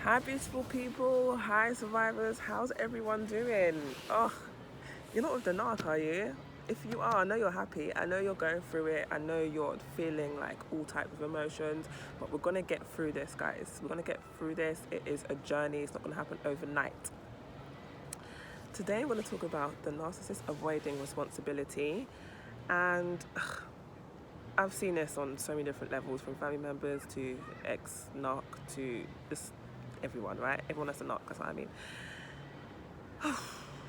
Hi, beautiful people. Hi, survivors. How's everyone doing? Oh, you're not with the narc, are you? If you are, I know you're happy. I know you're going through it. I know you're feeling like all types of emotions, but we're going to get through this, guys. We're going to get through this. It is a journey. It's not going to happen overnight. Today, I'm going to talk about the narcissist avoiding responsibility. And I've seen this on so many different levels, from family members to ex-narc to just everyone, right? Everyone that's a narc, that's what I mean.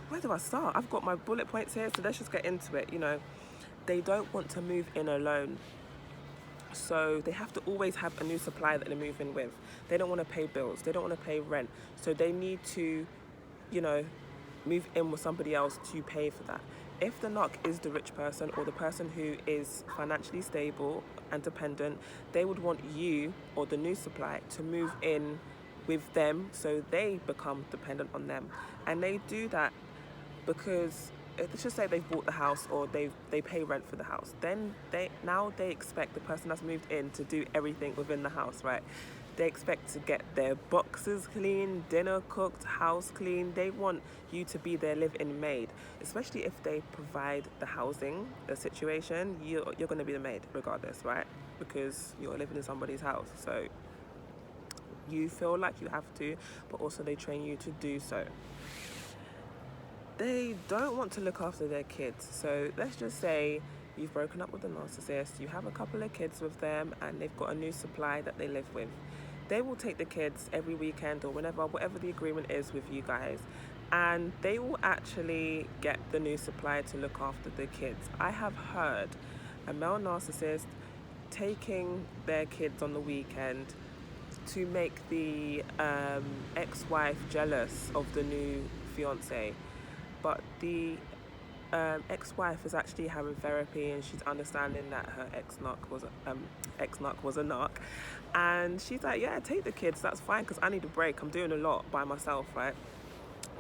Where do I start? I've got my bullet points here, so let's just get into it. They don't want to move in alone. So they have to always have a new supply that they move in with. They don't want to pay bills. They don't want to pay rent. So they need to, you know, move in with somebody else to pay for that. If the knock is the rich person or the person who is financially stable and dependent, they would want you or the new supply to move in with them so they become dependent on them. And they do that because let's just say they've bought the house or they pay rent for the house. Then they expect the person that's moved in to do everything within the house, right? They expect to get their boxes clean, dinner cooked, house clean. They want you to be their live-in maid, especially if they provide the housing, the situation. You're going to be the maid regardless, right? Because you're living in somebody's house, so you feel like you have to, but also they train you to do so. They don't want to look after their kids. So let's just say you've broken up with a narcissist, you have a couple of kids with them, and they've got a new supply that they live with. They will take the kids every weekend or whatever the agreement is with you guys, and they will actually get the new supply to look after the kids. I have heard a male narcissist taking their kids on the weekend to make the ex-wife jealous of the new fiance, but the ex-wife is actually having therapy and she's understanding that her ex-narc was a narc, and she's like, yeah, take the kids, that's fine, because I need a break. I'm doing a lot by myself, right?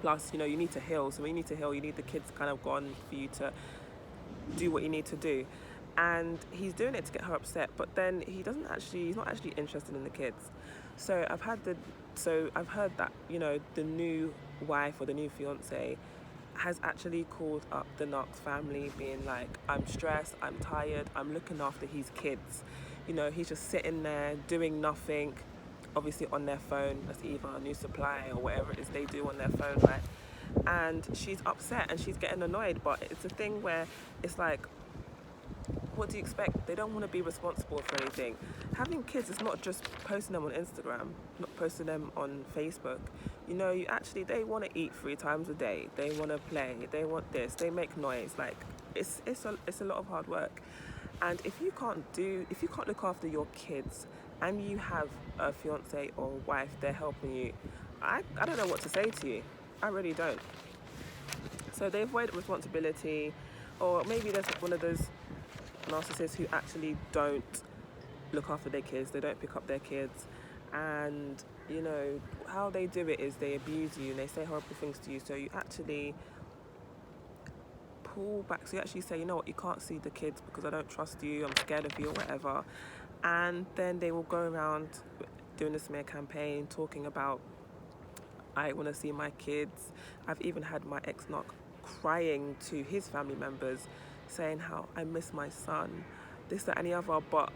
Plus, you need to heal. So when you need to heal, you need the kids kind of gone for you to do what you need to do. And he's doing it to get her upset, but then he's not actually interested in the kids. So I've heard that the new wife or the new fiance has actually called up the Knox family, being like, I'm stressed, I'm tired, I'm looking after his kids. He's just sitting there doing nothing, obviously on their phone. That's either a new supply or whatever it is they do on their phone, right? And she's upset and she's getting annoyed, but it's a thing where it's like, what do you expect? They don't want to be responsible for anything. Having kids is not just posting them on Instagram, not posting them on Facebook. They want to eat 3 times a day. They want to play. They want this. They make noise. Like, it's a lot of hard work. And if you can't look after your kids and you have a fiance or wife, they're helping you, I don't know what to say to you. I really don't. So they avoid responsibility, or maybe there's one of those narcissists who actually don't look after their kids. They don't pick up their kids, and how they do it is they abuse you and they say horrible things to you. So you actually pull back. So you actually say, you know what, you can't see the kids because I don't trust you, I'm scared of you, or whatever. And then they will go around doing the smear campaign, talking about, I want to see my kids. I've even had my ex-narc crying to his family members, saying how I miss my son, this, that, and the other. But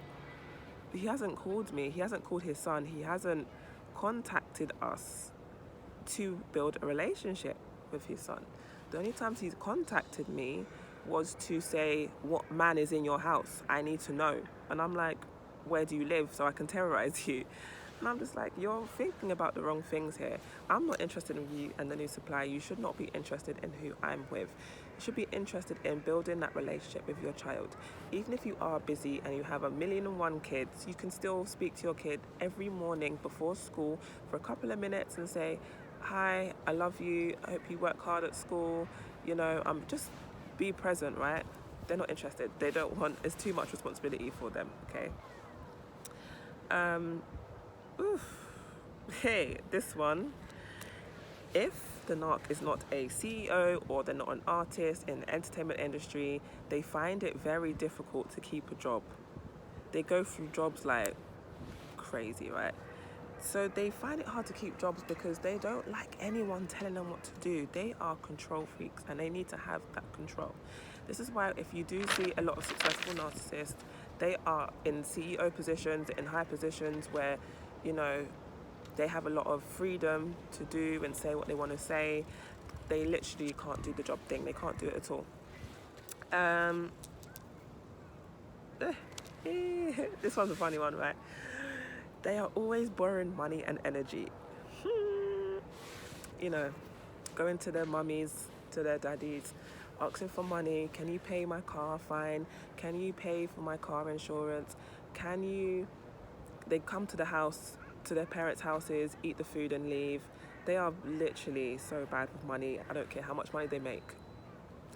he hasn't called me. He hasn't called his son. He hasn't contacted us to build a relationship with his son. The only times he's contacted me was to say, what man is in your house? I need to know. And I'm like, where do you live so I can terrorize you? And I'm just like, you're thinking about the wrong things here. I'm not interested in you and the new supply. You should not be interested in who I'm with. You should be interested in building that relationship with your child. Even if you are busy and you have 1,000,001 kids, you can still speak to your kid every morning before school for a couple of minutes and say, hi, I love you. I hope you work hard at school. Just be present, right? They're not interested. They don't want, it's too much responsibility for them, okay? Hey, this one. If the narc is not a CEO or they're not an artist in the entertainment industry, they find it very difficult to keep a job. They go through jobs like crazy, right? So they find it hard to keep jobs because they don't like anyone telling them what to do. They are control freaks and they need to have that control. This is why if you do see a lot of successful narcissists, they are in CEO positions, in high positions where, you know, they have a lot of freedom to do and say what they want to say. They literally can't do the job thing. They can't do it at all. This one's a funny one, right? They are always borrowing money and energy. You know, going to their mummies, to their daddies, asking for money. Can you pay my car fine? Can you pay for my car insurance? Can you... They come to the house, to their parents' houses, eat the food and leave. They are literally so bad with money. I don't care how much money they make.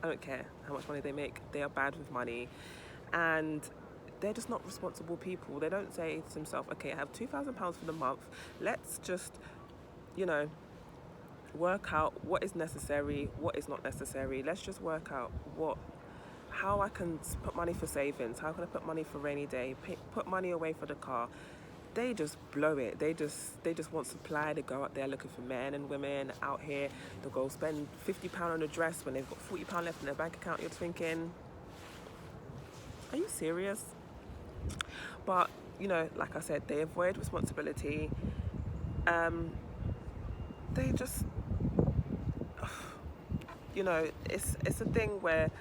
I don't care how much money they make. They are bad with money. And they're just not responsible people. They don't say to themselves, okay, I have £2,000 for the month. Let's just, you know, work out what is necessary, what is not necessary. Let's just work out how I can put money for savings, how can I put money for rainy day, put money away for the car. They just blow it. They just want supply. They go out there looking for men and women out here. They'll go spend £50 on a dress when they've got £40 left in their bank account. You're thinking, are you serious? But, you know, like I said, they avoid responsibility. They just, you know, it's a thing where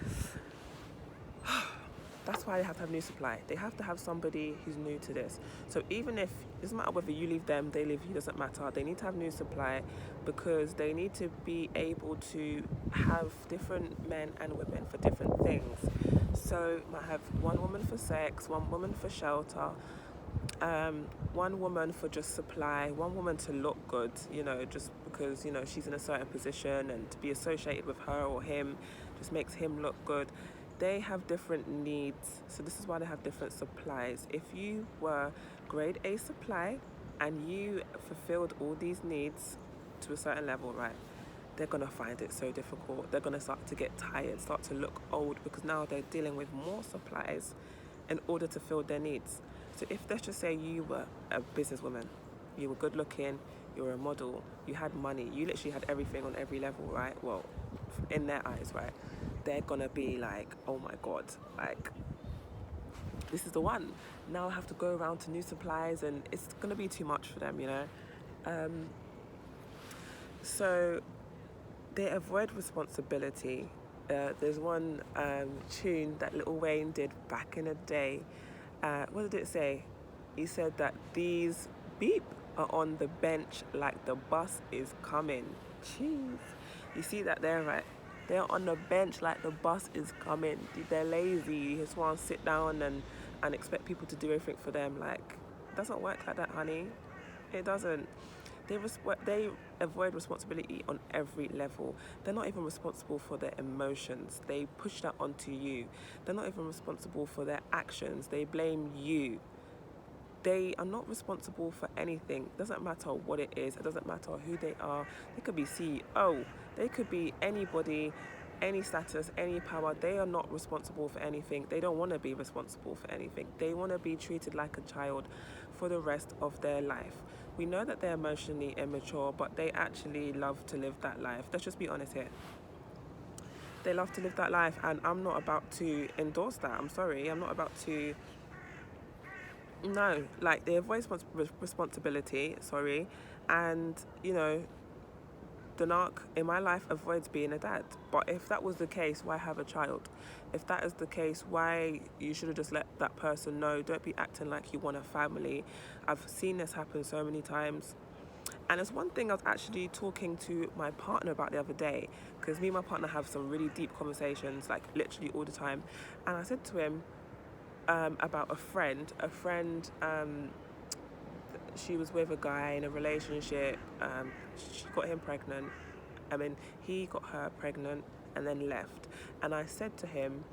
that's why they have to have new supply. They have to have somebody who's new to this. So even if, it doesn't matter whether you leave them, they leave you, doesn't matter. They need to have new supply because they need to be able to have different men and women for different things. So might have one woman for sex, one woman for shelter, one woman for just supply, one woman to look good, you know, just because, you know, she's in a certain position and to be associated with her or him just makes him look good. They have different needs, so this is why they have different supplies. If you were grade A supply and you fulfilled all these needs to a certain level, right, they're going to find it so difficult. They're going to start to get tired, start to look old because now they're dealing with more supplies in order to fill their needs. So if let's just say you were a businesswoman, you were good looking, you were a model, you had money, you literally had everything on every level, right? Well, in their eyes, right? They're gonna be like, oh my God, like, this is the one. Now I have to go around to new supplies and it's gonna be too much for them, you know? So they avoid responsibility. There's one tune that Lil Wayne did back in the day. What did it say? He said that these beep are on the bench like the bus is coming. Jeez. You see that there, right? They're on the bench like the bus is coming. They're lazy. You just want to sit down and expect people to do everything for them. Like, it doesn't work like that, honey. It doesn't. They avoid responsibility on every level. They're not even responsible for their emotions. They push that onto you. They're not even responsible for their actions. They blame you. They are not responsible for anything. It doesn't matter what it is. It doesn't matter who they are. They could be CEO. They could be anybody, any status, any power. They are not responsible for anything. They don't want to be responsible for anything. They want to be treated like a child for the rest of their life. We know that they're emotionally immature, but they actually love to live that life. Let's just be honest here. They love to live that life, and I'm not about to endorse that. I'm sorry. I'm not about to... No, like, they avoid responsibility, sorry, and, you know, the narc in my life avoids being a dad. But if that was the case, why have a child? If that is the case, why you should have just let that person know. Don't be acting like you want a family. I've seen this happen so many times. And it's one thing I was actually talking to my partner about the other day, because me and my partner have some really deep conversations, like literally all the time. And I said to him, about a friend. She was with a guy in a relationship. She got him pregnant. He got her pregnant and then left. And I said to him,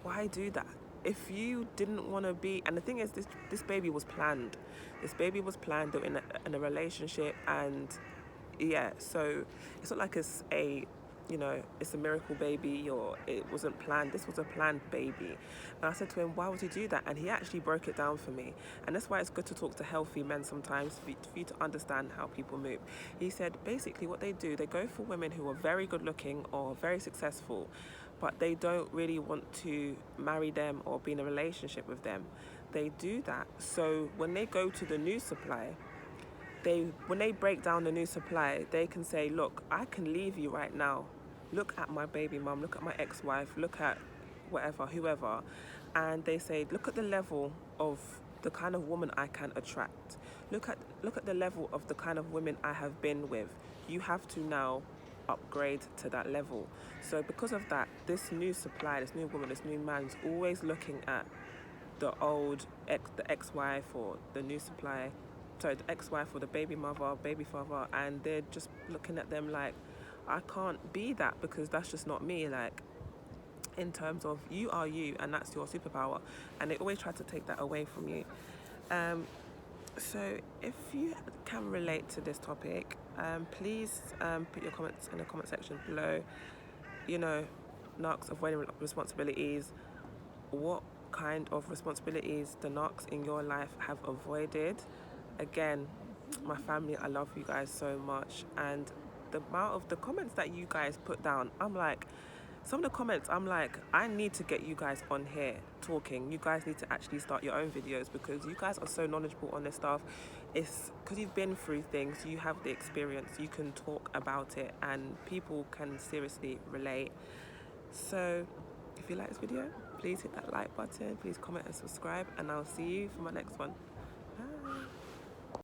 why do that? If you didn't want to be... And the thing is, this baby was planned. This baby was planned. They were in a relationship, and yeah, so it's not like it's a it's a miracle baby or it wasn't planned. This was a planned baby. And I said to him, why would you do that? And he actually broke it down for me. And that's why it's good to talk to healthy men sometimes, for you to understand how people move. He said basically what they do, they go for women who are very good looking or very successful, but they don't really want to marry them or be in a relationship with them. They do that so when they go to the new supply, when they break down the new supply, they can say, look, I can leave you right now. Look at my baby mum, look at my ex-wife, look at whatever, whoever. And they say, look at the level of the kind of woman I can attract. Look at the level of the kind of women I have been with. You have to now upgrade to that level. So because of that, this new supply, this new woman, this new man is always looking at the ex-wife or the new supply, sorry, the ex-wife or the baby mother, baby father, and they're just looking at them like, I can't be that because that's just not me. Like, in terms of you are you and that's your superpower, and they always try to take that away from you. So if you can relate to this topic, please put your comments in the comment section below. Narcs avoiding responsibilities. What kind of responsibilities the narcs in your life have avoided? Again, my family, I love you guys so much, and the amount of the comments that you guys put down, I'm like, some of the comments, I'm like, I need to get you guys on here talking. You guys need to actually start your own videos because you guys are so knowledgeable on this stuff. It's because you've been through things, you have the experience, you can talk about it, and people can seriously relate. So if you like this video, please hit that like button, please comment and subscribe, and I'll see you for my next one.